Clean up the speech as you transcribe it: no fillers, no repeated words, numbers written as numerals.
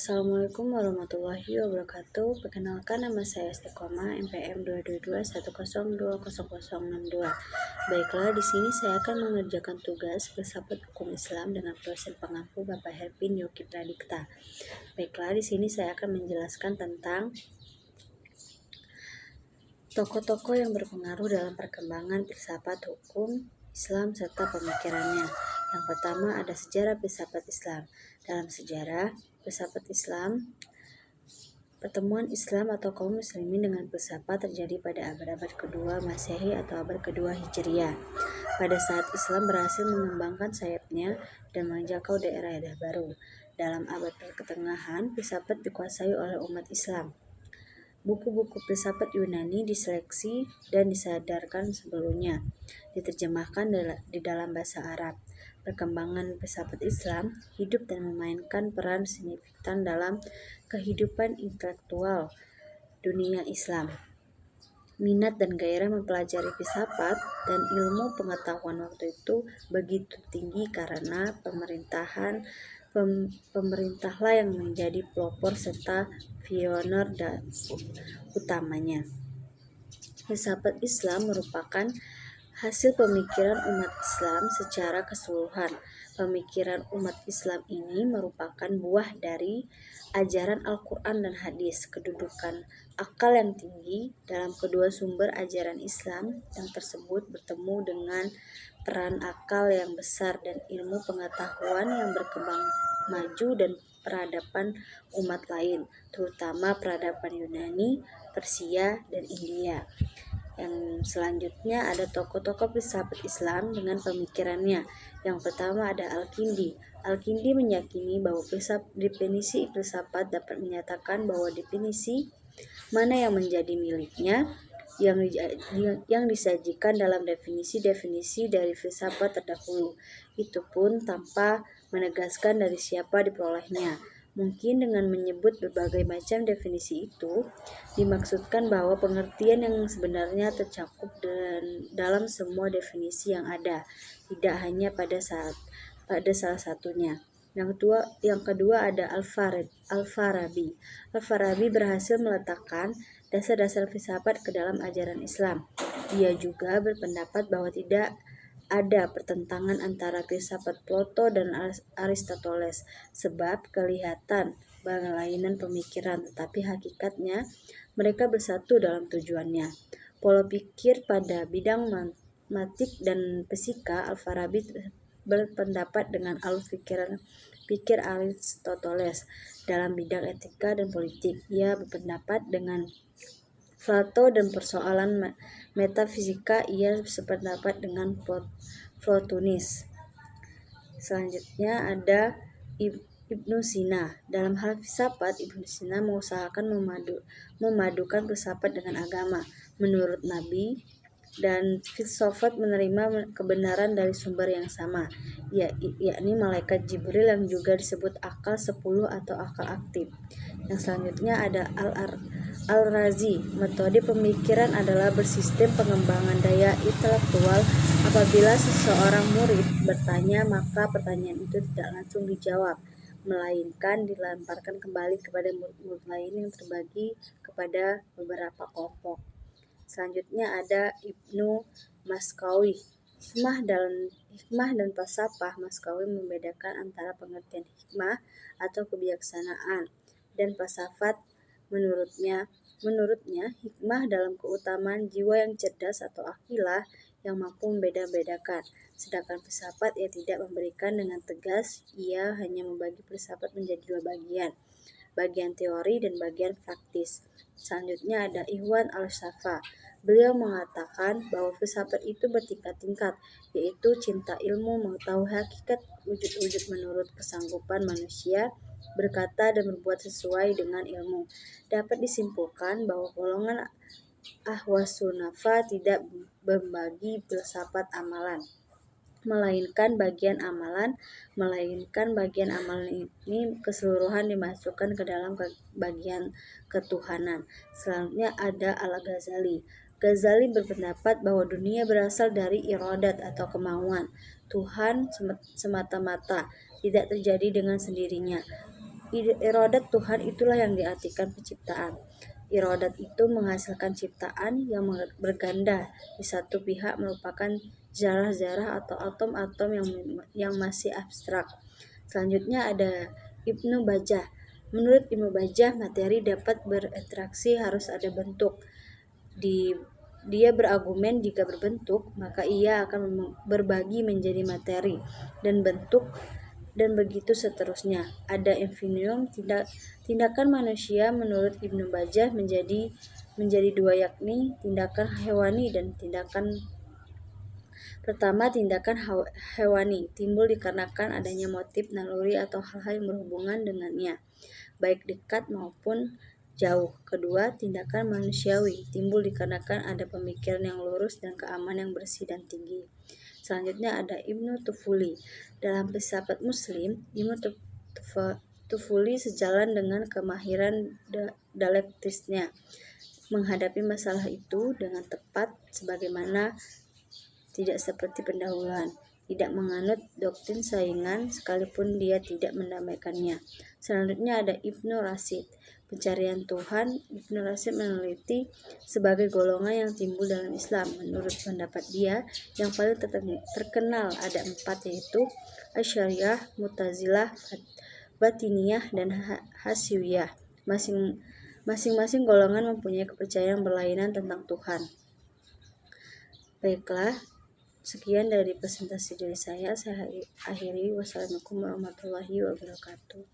Assalamualaikum warahmatullahi wabarakatuh. Perkenalkan, nama saya Istiqomah, NPM 22210200062. Baiklah, di sini saya akan mengerjakan tugas filsafat hukum Islam dengan dosen pengampu Bapak Herpin Yogi Pradikta. Baiklah, di sini saya akan menjelaskan tentang tokoh-tokoh yang berpengaruh dalam perkembangan filsafat hukum Islam serta pemikirannya. Yang pertama ada sejarah filsafat Islam. Dalam sejarah filsafat Islam, pertemuan Islam atau kaum muslimin dengan filsafat terjadi pada abad-abad kedua Masehi atau abad kedua Hijriah. Pada saat Islam berhasil mengembangkan sayapnya dan menjangkau daerah-daerah baru. Dalam abad pertengahan, filsafat dikuasai oleh umat Islam. Buku-buku filsafat Yunani diseleksi dan disadarkan sebelumnya, diterjemahkan di dalam bahasa Arab. Perkembangan filsafat Islam hidup dan memainkan peran signifikan dalam kehidupan intelektual dunia Islam. Minat dan gairah mempelajari filsafat dan ilmu pengetahuan waktu itu begitu tinggi karena pemerintahlah yang menjadi pelopor serta pioner utamanya. Filsafat Islam merupakan hasil pemikiran umat Islam secara keseluruhan. Pemikiran umat Islam ini merupakan buah dari ajaran Al-Quran dan hadis. Kedudukan akal yang tinggi dalam kedua sumber ajaran Islam yang tersebut bertemu dengan peran akal yang besar dan ilmu pengetahuan yang berkembang maju dan peradaban umat lain, terutama peradaban Yunani, Persia, dan India. Yang selanjutnya ada tokoh-tokoh filsafat Islam dengan pemikirannya. Yang pertama ada Al-Kindi. Al-Kindi meyakini bahwa definisi filsafat dapat menyatakan bahwa definisi mana yang menjadi miliknya yang disajikan dalam definisi-definisi dari filsafat terdahulu, itu pun tanpa menegaskan dari siapa diperolehnya. Mungkin dengan menyebut berbagai macam definisi itu, dimaksudkan bahwa pengertian yang sebenarnya tercakup dalam semua definisi yang ada, tidak hanya pada salah satunya. Yang kedua ada Al-Farabi. Al-Farabi berhasil meletakkan dasar-dasar filsafat ke dalam ajaran Islam. Dia juga berpendapat bahwa tidak ada pertentangan antara filsafat Plato dan Aristoteles, sebab kelihatan berlainan pemikiran, tetapi hakikatnya mereka bersatu dalam tujuannya. Pola pikir pada bidang matematik dan fisika, Al-Farabi berpendapat dengan pikir Aristoteles. Dalam bidang etika dan politik, ia berpendapat dengan Plato, dan persoalan metafisika ia sependapat dengan Plotinus. Selanjutnya ada Ibnu Sina. Dalam hal filsafat, Ibnu Sina mengusahakan memadukan filsafat dengan agama. Menurut Nabi dan filsafat menerima kebenaran dari sumber yang sama, yakni malaikat Jibril yang juga disebut akal 10 atau akal aktif. Yang selanjutnya ada Al-Razi. Metode pemikiran adalah bersistem pengembangan daya intelektual. Apabila seseorang murid bertanya, maka pertanyaan itu tidak langsung dijawab, melainkan dilemparkan kembali kepada murid-murid lain yang terbagi kepada beberapa kelompok. Selanjutnya ada Ibnu Maskawi. Hikmah dan falsafah. Maskawi membedakan antara pengertian hikmah atau kebijaksanaan dan falsafat. Menurutnya, hikmah dalam keutamaan jiwa yang cerdas atau akilah yang mampu membeda-bedakan. Sedangkan filsafat ia tidak memberikan dengan tegas, ia hanya membagi filsafat menjadi dua bagian teori dan bagian praktis. Selanjutnya ada Ikhwan al-Safa. Beliau mengatakan bahwa filsafat itu bertingkat-tingkat, yaitu cinta ilmu, mengetahui hakikat wujud-wujud menurut kesanggupan manusia berkata dan berbuat sesuai dengan ilmu. Dapat disimpulkan bahwa golongan Ahwasunafa tidak membagi filsafat amalan, melainkan bagian amalan ini keseluruhan dimasukkan ke dalam bagian ketuhanan. Selanjutnya ada Al-Ghazali. Ghazali berpendapat bahwa dunia berasal dari iradat atau kemauan Tuhan semata-mata, tidak terjadi dengan sendirinya. Irodat Tuhan itulah yang diartikan penciptaan. Irodat itu menghasilkan ciptaan yang berganda. Di satu pihak merupakan zarah-zarah atau atom-atom yang masih abstrak. Selanjutnya ada Ibnu Bajjah. Menurut Ibnu Bajjah, materi dapat berinteraksi harus ada bentuk. Dia berargumen jika berbentuk, maka ia akan berbagi menjadi materi dan bentuk, dan begitu seterusnya. Ada infinium. Tindakan manusia menurut Ibnu Bajjah menjadi dua, yakni tindakan hewani dan tindakan pertama. Tindakan hewani timbul dikarenakan adanya motif naluri atau hal-hal yang berhubungan dengannya, baik dekat maupun jauh. Kedua, tindakan manusiawi timbul dikarenakan ada pemikiran yang lurus dan keamanan yang bersih dan tinggi. Selanjutnya ada Ibnu Tufuli. Dalam filsafat Muslim, Ibnu Tufuli sejalan dengan kemahiran dialektisnya menghadapi masalah itu dengan tepat, sebagaimana tidak seperti pendahuluan, tidak menganut doktrin saingan sekalipun dia tidak mendamaikannya. Selanjutnya ada Ibnu Rasyid. Pencarian Tuhan. Ibnu Rasyid meneliti sebagai golongan yang timbul dalam Islam. Menurut pendapat dia, yang paling terkenal ada 4, yaitu Asy'ariyah, Mu'tazilah, Batiniyah, dan Hasyawiyah. Masing-masing golongan mempunyai kepercayaan berlainan tentang Tuhan. Baiklah, sekian dari presentasi dari saya akhiri. Wassalamualaikum warahmatullahi wabarakatuh.